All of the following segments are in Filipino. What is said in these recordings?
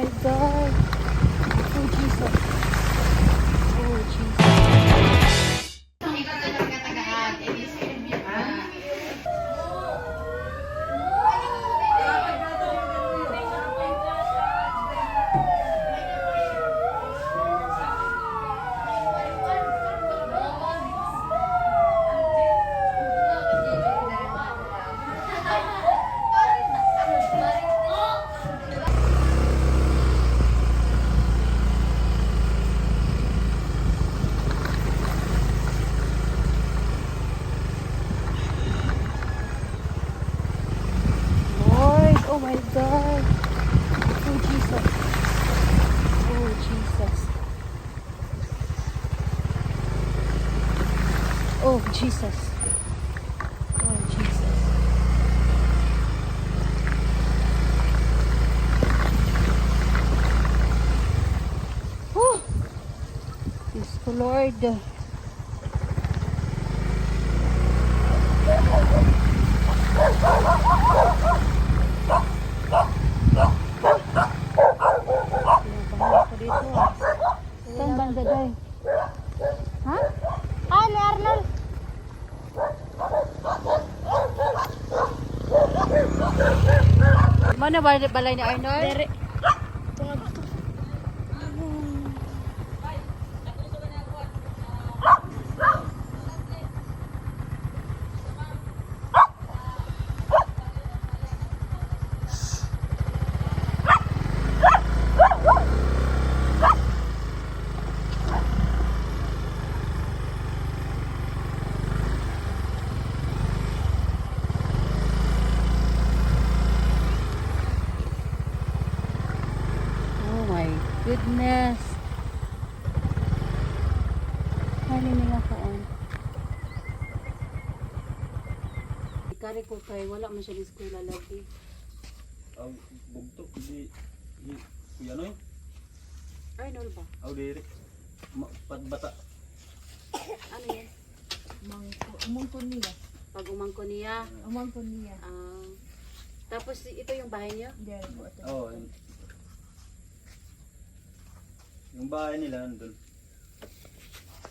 my God. Oh, Jesus. Oh, Jesus. Lord, oh my God. Oh, Jesus. Oh, Jesus. Oh, Jesus. Oh, Jesus. Oh, yes, ko, Lord. Pinabahan ko dito. Saan banda day? Ha? Ah, ni Arnold. Mana balay ni Arnold? Dere. Oh my goodness. Halining ako on. Ikari ko kay wala man siya di eskwela lagi. Ang bugtok di kuya noy. Arnold ba? Aw diri. Bata. Ano yan? Umangkon niya. Pag umangko niya. Umangkon niya. Tapos ito yung bahay niyo? Dere po ito. Oh. Yung bahay nila nandun.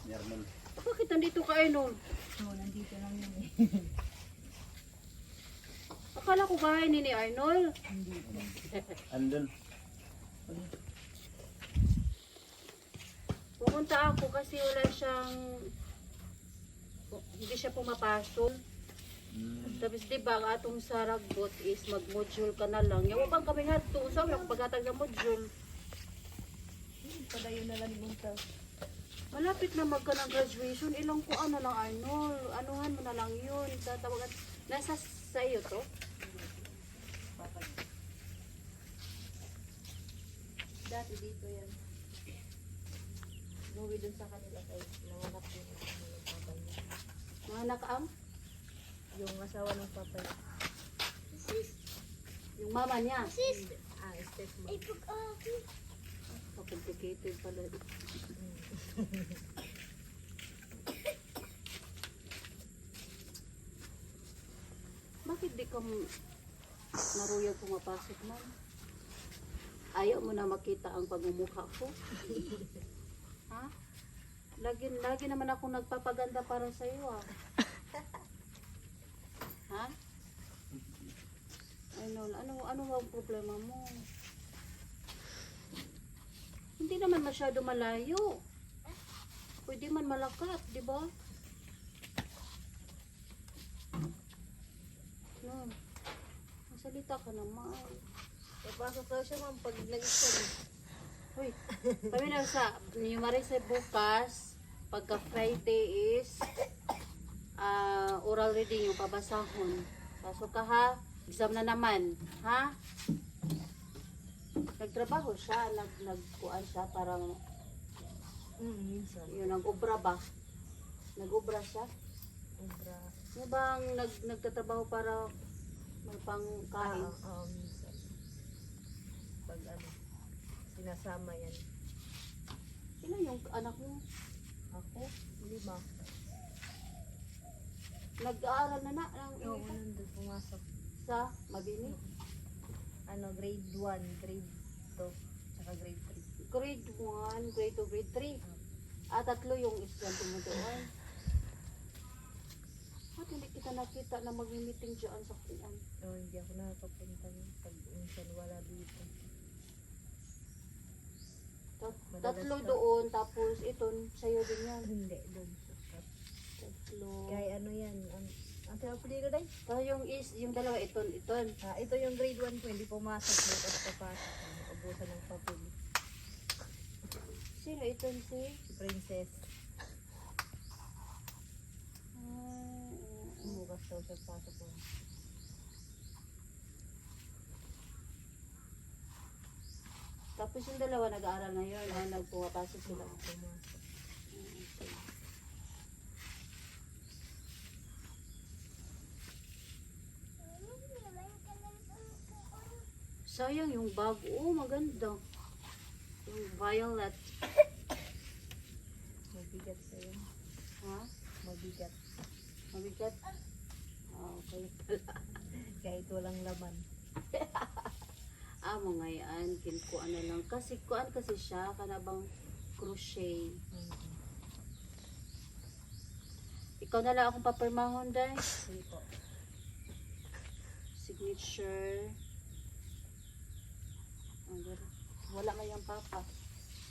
Ni Arnold. Bakit nandito ka, Arnold? So, nandito lang yun eh. Akala ko bahay ni Arnold. Hindi po. Andun. Pumunta ako kasi wala siyang hindi siya pumapasok. Tapos di ba ang atong saragbot is mag-module ka na lang. Yawa bang kami hato? Sabi ako paghatag ng module. Padayon na lang yung tao. Malapit na magka ng graduation. Ilang ko ano lang Arnold. Anuhan mo na lang yun. Tatawagan. Nasa sa iyo to? Dati dito yan. Buwi dun sa kanila kay nanganak yung papa niya. Mga nakaam? Yung asawa ng papa niya. Yung mama niya. Step mo. Complicated pala. Bakit di ka naruyag pumapasok man? Ayaw mo na makita ang pagmumukha ko? Ha? Lagi naman ako nagpapaganda para sa iyo ah. Ha? Ano ang problema mo? Hindi naman masyado malayo. Pwede man malakat, di ba? No. Masalita ka naman. Papasok daw siya ma'am pag nag-exam. Uy, kami na sa Marisay bukas, pagka Friday is oral reading yung pabasahon. Pasok ka ha, exam na naman, ha? Nagtrabaho siya, nagkuan siya para Minsan. yun, nag-ubra ba? Nag-ubra siya? Ubra. Ano bang nagtatrabaho para magpangkain? Minsan. Pag sinasama yan. Ilan yung anak mo? Ako, 5. Nag-aaral na ng Oo, nandun pumasok. sa Mabini? Grade 1, grade 2. naka-grade 3. Grade 1, grade 2, grade 3. At 3 yung estudyante mo doon. Ba't hindi kita nakita na mag-meeting dyan sa kuan? Oh, hindi ako nakakapunta nun pag minsan wala dito. Tatlo doon, tapos ito, sa'yo din yan. Hindi, doon sa shop. Tatlo. Kaya ano yan, ang tinapuli ko dahil? Kaya yung dalawa, ito. Ito yung grade 1 ko, hindi pumasok. Bukas papasok. Ubusan ng papel. Sino ito si? Si Princess. Ah, Bukas daw siya pasok mo. tapos yung dalawa nag-aaral na yun, nagpapasok sila. Pumasok. Sayang yung bag. Oh, maganda. Yung violet. Mabigat sa yun. Ha? Mabigat. Mabigat? Ah, okay pala. Kahit walang laman. Mga yan, kinkuan na lang. Kasi kuan kasi siya, kanabang crochet. Ikaw na lang akong papirmahon dahil. Sige po. Signature. Wala nga yung papa.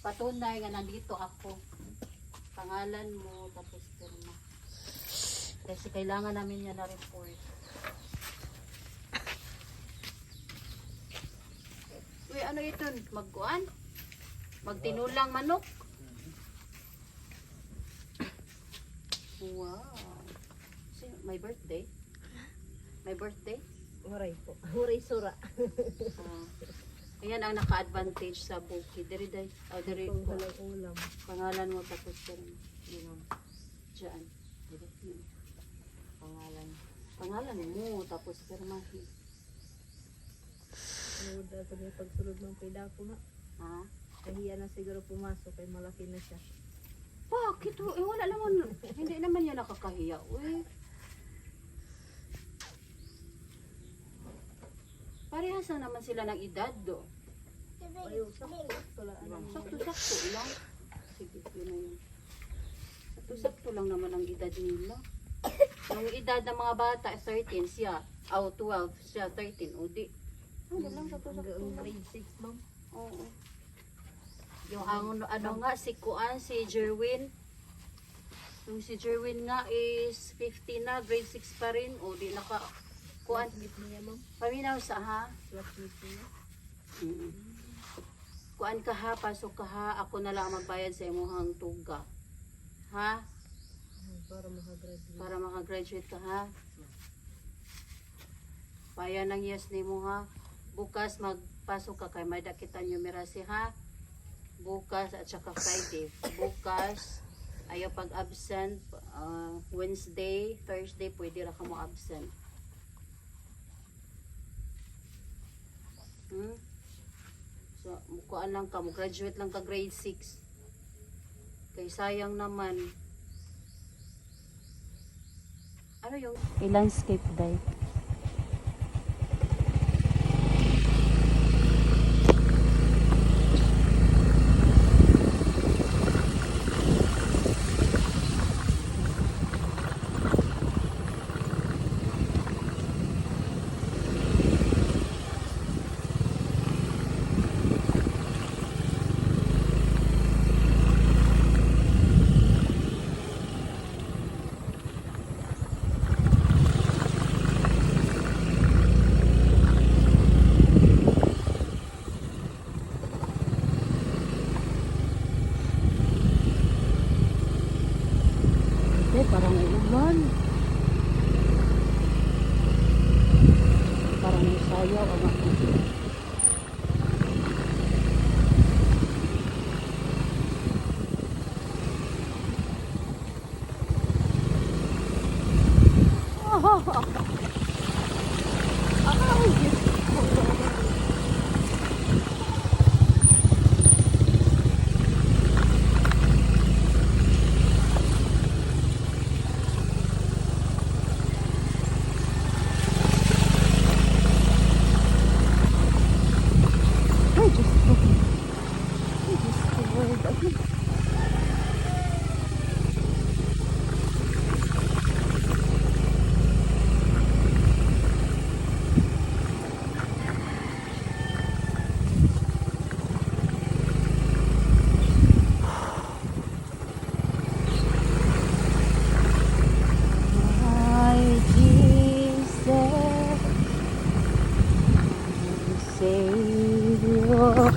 Patunay nga nandito ako. Pangalan mo, tapos pirma. Kasi kailangan namin yan na report. Uy, ano ito? Magkuan? Magtinulang manok? Wow. May birthday? May birthday? Huray po. Huray sura. Ayan ang naka-advantage sa bukid. Diri day. Oh, diri Pang ko. walang ulam. Pangalan mo tapos pirma. Diyan. Diri. Pangalan mo tapos pirma. Ano dapat may pagsulod ng pida ko na. Ha? Kahiya na siguro pumasok kay malaki na siya. Bakit? Wala naman. Hindi naman yan nakakahiya. Uy. Parehas na naman sila ng edad do. Ayaw, sakto lang. Sakto-sakto lang. Sige, yun na yun. Sakto-sakto lang naman ang edad nila. Yung edad ng mga bata, 13 siya. 12 siya, 13. O di. Ano lang, sakto-sakto Hanggang lang. grade 6 ma'am. Oo. Yung ano nga, si Kuan, si Jerwin. Yung si Jerwin nga is 15 na, grade 6 pa rin. O di naka, Kuan, Classmate niya ma'am. paminaw sa ha? Classmate niya. Kuan ka ha, pasok ka ha, ako na lang magbayad sa imuhang tuga. Ha? Para makagraduate. Para makagraduate ka ha. Bayan ng yes ni mo ha. Bukas magpasok ka kay may dakitan yung mirasi ha. Bukas at saka Friday. Bukas ayaw pag absent. Wednesday, Thursday pwede ra ka mo absent. So, kuan lang ka, graduate lang ka grade 6. Kay sayang naman. Ano yung landscape day? Parang uulan. Parang sayaw ang ako. Savior,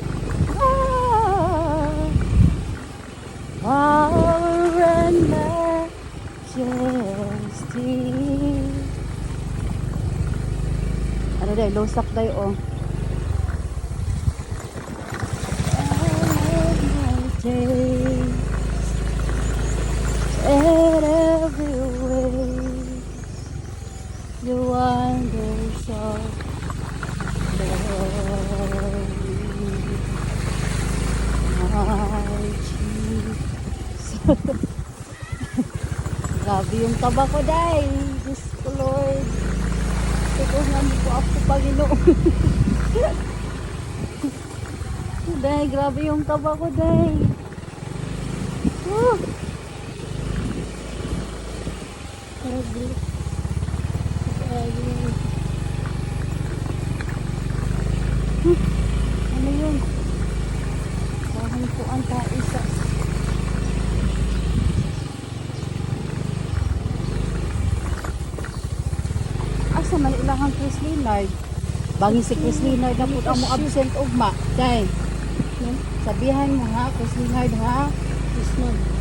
power and majesty. Ano day, losak day oh. Days and every way, the wonders of love, my Jesus. Grabe yung taba ko, day. Diyos ko, Lord. Tutungan mo po ako, Panginoon. Day, grabe yung taba ko, day. Grabe. Grabe. Ano yun? Bahan ko ang taisa. Asa man ilang Chris Leonard? Bangi si Chris Leonard na po ang mo absent ugma. Day. Sabihan mo ha, Chris Leonard ha. Chris Leonard.